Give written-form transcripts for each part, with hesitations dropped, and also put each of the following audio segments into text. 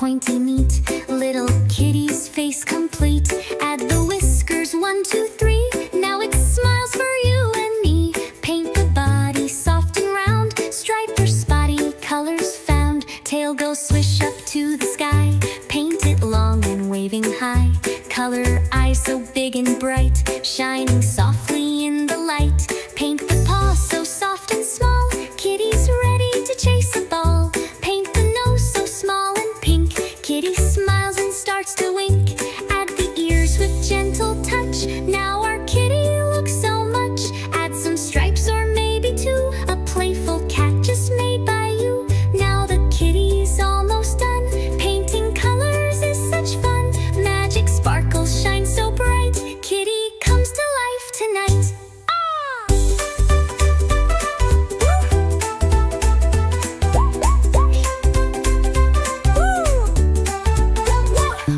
pointy, neat. Little kitty's face complete. Add the whiskers, 1, 2, 3. Now it smiles for you and me. Paint the body soft and round. Stripe or spotty colors found. Tail goes swish up to the sky. Paint it long and waving high. Color eyes so big and bright, shining softly in the light. Paint the paws so soft and small. Kitty's ready to chase a ball. Paint the nose so small and pink. Kitty smiles and starts to wink. Add the ears with gentle touch. Now our kitty looks so much. Add some stripes or maybe 2. A playful cat just made by you. Now the kitty's almost done. Painting colors is such fun. Magic sparkles shine so bright. Kitty comes to life tonight.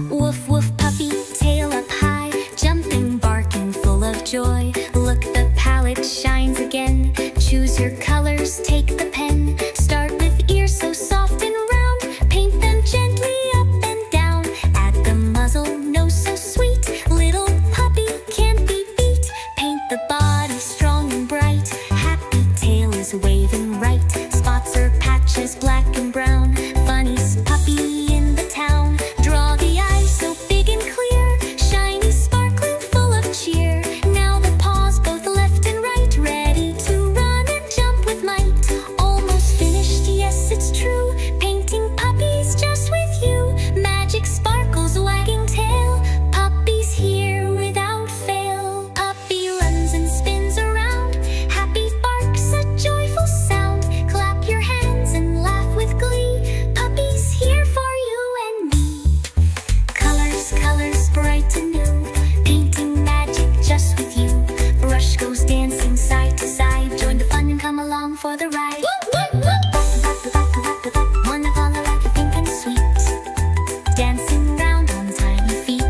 Woof woof puppy, tail up high, jumping, barking, full of joy. Look, the palette shines again. Choose your colors, take the pen. Start with ears so soft and round. Paint them gently up and down. Add the muzzle, nose so sweet. Little puppy can't be beat. Paint the body strong and bright. Happy tail is waving right. Spots or patches, black and brown. Funniest puppy in the town. Draw the eyes so big and clear. Shiny, sparkling, full of cheer. Now the paws both left and right. Ready to run and jump with might. Almost finished, yes it's true. Painting puppies just with you. Magic sparkles, wagging tail. Puppy's here without fail. Puppy runs and spins around. Happy barks a joyful sound. Clap your hands and laugh with glee. Puppy's here for you and me. Colors, colors, bright and new. Painting magic just with you. Brush goes dancing side to side. Join the fun and come along for the ride. One of all alike, pink and sweet. Dancing round on tiny feet.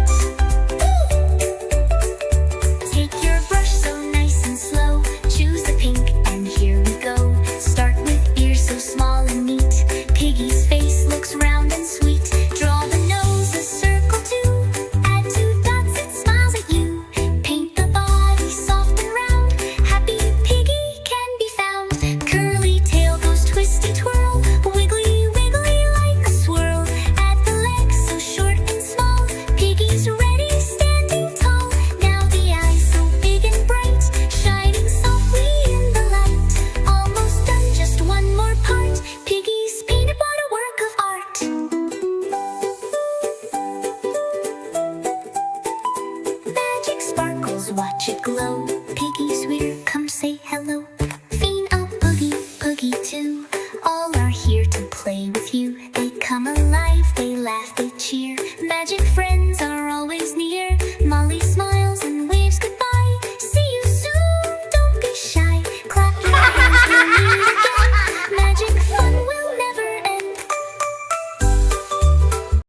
Take your brush so nice and slow. Choose the pink and here we go. Start with ears so small and neat. Piggy's face looks round and sweet. Draw the nose a circle too. Add 2 dots, it smiles at you. Paint the body soft and round. Happy piggy can be found. Curly tail goes twisty twirl. Wiggly, wiggly like a swirl. Add the legs so short and small. Piggy's ready, standing tall. Now the eyes so big and bright, shining softly in the light. Almost done, just one more part. Piggy's painted, what a work of art. Magic sparkles, watch it glow. Piggy's here, come say hello. Fiend up, boogie, boogie too. All are here to play with you. They come alive, they laugh, they cheer. Magic friends.